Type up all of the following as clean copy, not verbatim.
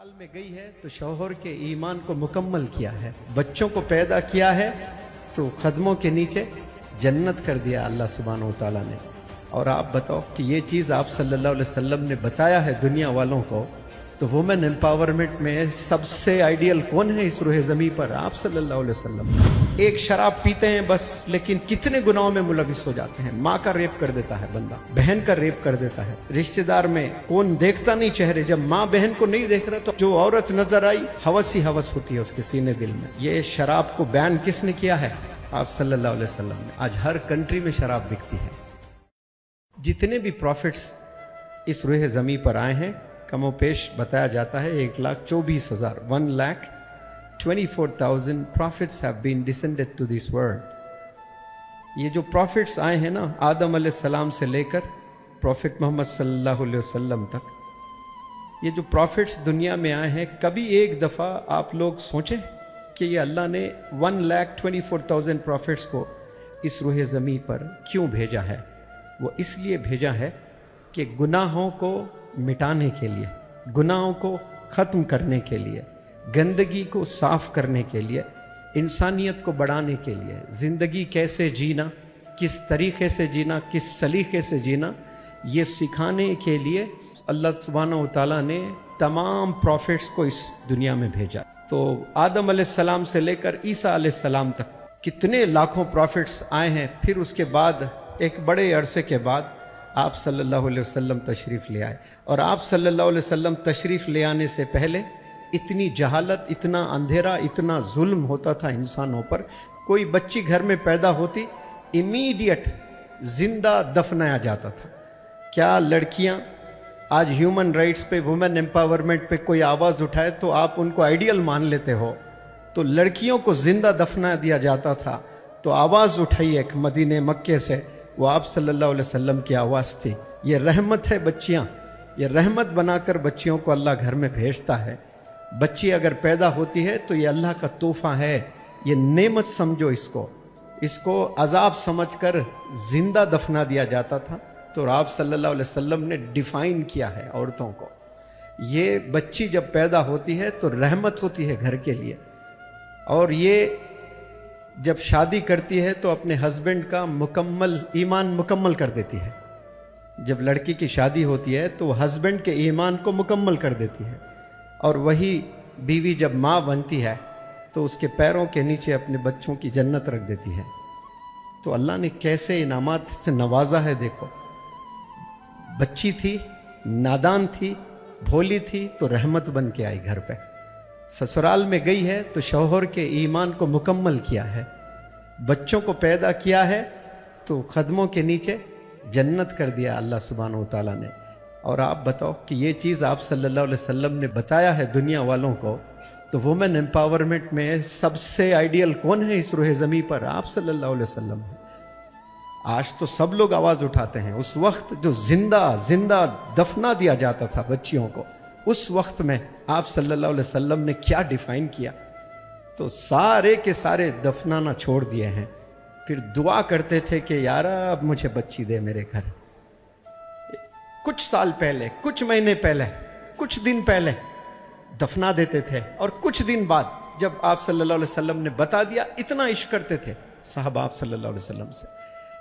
ससुराल में गई है तो शौहर के ईमान को मुकम्मल किया है, बच्चों को पैदा किया है तो कदमों के नीचे जन्नत कर दिया अल्लाह सुब्हानहू व तआला ने। और आप बताओ कि ये चीज़ आप सल्लल्लाहु अलैहि वसल्लम ने बताया है दुनिया वालों को, तो वुमेन एम्पावरमेंट में सबसे आइडियल कौन है इस रूह ज़मीं पर? आप सल्लल्लाहु अलैहि वसल्लम। एक शराब पीते हैं बस, लेकिन कितने गुनाहों में मुलविस हो जाते हैं। माँ का रेप कर देता है बंदा, बहन का रेप कर देता है, रिश्तेदार में कौन देखता नहीं चेहरे, जब माँ बहन को नहीं देख रहा तो जो औरत नजर आई हवस ही हवस होती है उसके सीने दिल में। ये शराब को बैन किसने किया है? आप सल्लल्लाहु अलैहि वसल्लम ने। आज हर कंट्री में शराब बिकती है। जितने भी प्रॉफिट्स इस रूह ज़मीं पर आए हैं, कमोपेश बताया जाता है 1,24,000 1,24,000 prophets have been descended to this world। ये जो प्रॉफिट्स आए हैं ना, आदम अलैहिस्सलाम से लेकर प्रॉफिट मोहम्मद सल्लल्लाहु अलैहि वसल्लम तक, ये जो प्रॉफिट्स दुनिया में आए हैं, कभी एक दफ़ा आप लोग सोचें कि ये अल्लाह ने 1,24,000 प्रॉफिट्स को इस रूह ज़मीं पर क्यों भेजा है? वो इसलिए भेजा है कि गुनाहों को मिटाने के लिए, गुनाहों को ख़त्म करने के लिए, गंदगी को साफ करने के लिए, इंसानियत को बढ़ाने के लिए, ज़िंदगी कैसे जीना, किस तरीक़े से जीना, किस सलीक़े से जीना, ये सिखाने के लिए अल्लाह सुब्हानहू व तआला ने तमाम प्रॉफिट्स को इस दुनिया में भेजा। तो आदम अलैहिस्सलाम से लेकर ईसा अलैहिस्सलाम तक कितने लाखों प्रॉफिट्स आए हैं। फिर उसके बाद एक बड़े अरसे के बाद आप सल्लल्लाहु अलैहि वसल्लम तशरीफ़ ले आए। और आप सल्लल्लाहु अलैहि वसल्लम तशरीफ़ ले आने से पहले इतनी जहालत, इतना अंधेरा, इतना जुल्म होता था इंसानों पर। कोई बच्ची घर में पैदा होती, इमीडिएट जिंदा दफनाया जाता था। क्या लड़कियां आज ह्यूमन राइट्स पे, वुमेन एम्पावरमेंट पे कोई आवाज़ उठाए तो आप उनको आइडियल मान लेते हो? तो लड़कियों को जिंदा दफना दिया जाता था। तो आवाज़ उठाई एक मदीने मक्के से, वो आप सल्लल्लाहु अलैहि वसल्लम की आवाज़ थी। ये रहमत है बच्चियाँ, ये रहमत बनाकर बच्चियों को अल्लाह घर में भेजता है। बच्ची अगर पैदा होती है तो ये अल्लाह का तोहफा है, ये नेमत समझो इसको। इसको अजाब समझकर जिंदा दफना दिया जाता था। तो आप सल्लल्लाहु अलैहि वसल्लम ने डिफाइन किया है औरतों को, ये बच्ची जब पैदा होती है तो रहमत होती है घर के लिए। और ये जब शादी करती है तो अपने हस्बैंड का मुकम्मल ईमान मुकम्मल कर देती है। जब लड़की की शादी होती है तो हस्बैंड के ईमान को मुकम्मल कर देती है। और वही बीवी जब माँ बनती है तो उसके पैरों के नीचे अपने बच्चों की जन्नत रख देती है। तो अल्लाह ने कैसे इनामात से नवाजा है देखो। बच्ची थी, नादान थी, भोली थी, तो रहमत बन के आई घर पे। ससुराल में गई है तो शौहर के ईमान को मुकम्मल किया है, बच्चों को पैदा किया है तो कदमों के नीचे जन्नत कर दिया अल्लाह सुब्हानहू व तआला ने। और आप बताओ कि ये चीज़ आप सल्लल्लाहु अलैहि वसल्लम ने बताया है दुनिया वालों को, तो वुमेन एम्पावरमेंट में सबसे आइडियल कौन है इस रूह ज़मीं पर? आप सल्लल्लाहु अलैहि वसल्लम। आज तो सब लोग आवाज़ उठाते हैं। उस वक्त जो जिंदा दफना दिया जाता था बच्चियों को, उस वक्त में आप सल्लल्लाहु अलैहि वसल्लम ने क्या डिफाइन किया? तो सारे के सारे दफनाना छोड़ दिए हैं। फिर दुआ करते थे कि यार अब मुझे बच्ची दे मेरे घर। कुछ साल पहले, कुछ महीने पहले, कुछ दिन पहले दफना देते थे, और कुछ दिन बाद जब आप सल्लल्लाहु अलैहि वसल्लम ने बता दिया, इतना इश्क करते थे साहब आप सल्लल्लाहु अलैहि वसल्लम से।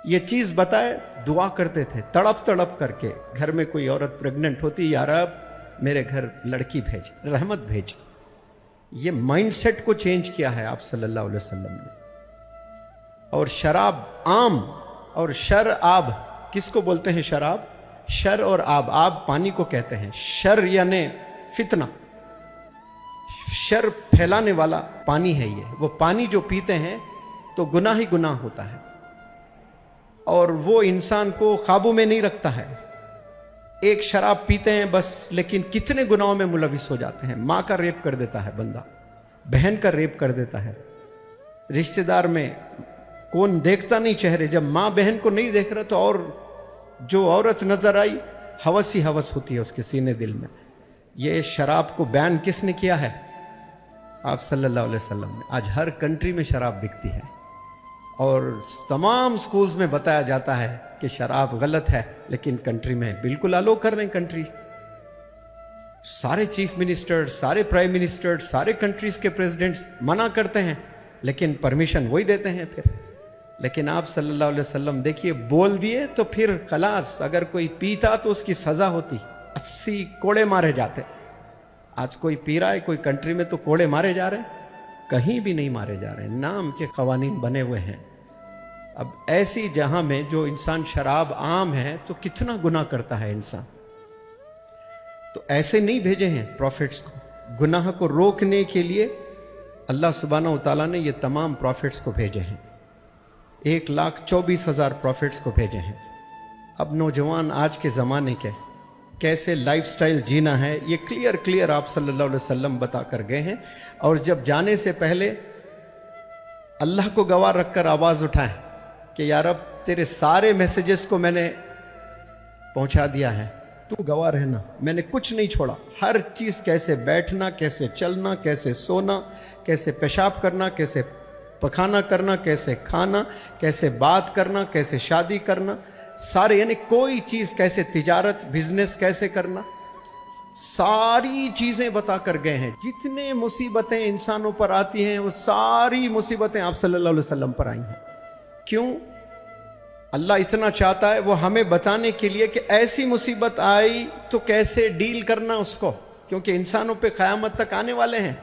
ये चीज़ बताए दुआ करते थे तड़प तड़प करके। घर में कोई औरत प्रेग्नेंट होती, यार अब मेरे घर लड़की भेज, रहमत भेज। ये माइंडसेट को चेंज किया है आप सल्लल्लाहु अलैहि वसल्लम ने। और शराब आम और शर आब, किसको बोलते हैं शराब? शर और आब पानी को कहते हैं। शर यानी फितना, शर फैलाने वाला पानी है ये। वो पानी जो पीते हैं तो गुनाह ही गुनाह होता है, और वो इंसान को काबू में नहीं रखता है। एक शराब पीते हैं बस, लेकिन कितने गुनाहों में मुलविस हो जाते हैं। माँ का रेप कर देता है बंदा, बहन का रेप कर देता है, रिश्तेदार में कौन देखता नहीं चेहरे, जब माँ बहन को नहीं देख रहा तो और जो औरत नजर आई हवस ही हवस होती है उसके सीने दिल में। ये शराब को बैन किसने किया है? आप सल्लल्लाहु अलैहि वसल्लम ने। आज हर कंट्री में शराब बिकती है, और तमाम स्कूल्स में बताया जाता है कि शराब गलत है, लेकिन कंट्री में बिल्कुल अलो कर रहे हैं कंट्री। सारे चीफ मिनिस्टर, सारे प्राइम मिनिस्टर, सारे कंट्रीज के प्रेसिडेंट्स मना करते हैं, लेकिन परमिशन वही देते हैं फिर। लेकिन आप सल्लल्लाहु अलैहि वसल्लम देखिए, बोल दिए तो फिर खलास, अगर कोई पीता तो उसकी सजा होती, 80 कोड़े मारे जाते। आज कोई पी रहा है कोई कंट्री में तो कोड़े मारे जा रहे हैं, कहीं भी नहीं मारे जा रहे हैं, नाम के कवानीन बने हुए हैं। अब ऐसी जहां में जो इंसान शराब आम है तो कितना गुनाह करता है इंसान। तो ऐसे नहीं भेजे हैं प्रॉफिट्स को, गुनाह को रोकने के लिए अल्लाह सुब्हानहू तआला ने ये तमाम प्रॉफिट्स को भेजे हैं। 1,24,000 प्रॉफिट्स को भेजे हैं। अब नौजवान आज के ज़माने के कैसे लाइफस्टाइल जीना है ये क्लियर आप सल्लल्लाहु अलैहि वसल्लम बता कर गए हैं। और जब जाने से पहले अल्लाह को गवाह रखकर आवाज़ उठाएं कि यार अब तेरे सारे मैसेजेस को मैंने पहुंचा दिया है, तू गवाह रहना, मैंने कुछ नहीं छोड़ा। हर चीज़, कैसे बैठना, कैसे चलना, कैसे सोना, कैसे पेशाब करना, कैसे पखाना करना, कैसे खाना, कैसे बात करना, कैसे शादी करना, सारे, यानी कोई चीज़, कैसे तिजारत बिजनेस कैसे करना, सारी चीज़ें बता कर गए हैं। जितने मुसीबतें इंसानों पर आती हैं वो सारी मुसीबतें आप सल्लल्लाहु अलैहि वसल्लम पर आई हैं। क्यों? अल्लाह इतना चाहता है वो हमें बताने के लिए कि ऐसी मुसीबत आई तो कैसे डील करना उसको, क्योंकि इंसानों पे क़यामत तक आने वाले हैं,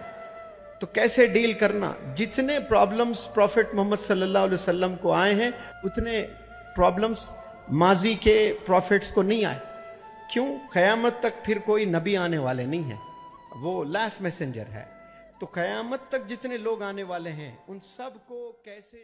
तो कैसे डील करना। जितने प्रॉब्लम्स प्रॉफिट मोहम्मद सल्लल्लाहु अलैहि वसल्लम को आए हैं उतने प्रॉब्लम्स माजी के प्रॉफिट्स को नहीं आए। क्यों? क़यामत तक फिर कोई नबी आने वाले नहीं है, वो लास्ट मैसेंजर है। तो क़यामत तक जितने लोग आने वाले हैं उन सब को कैसे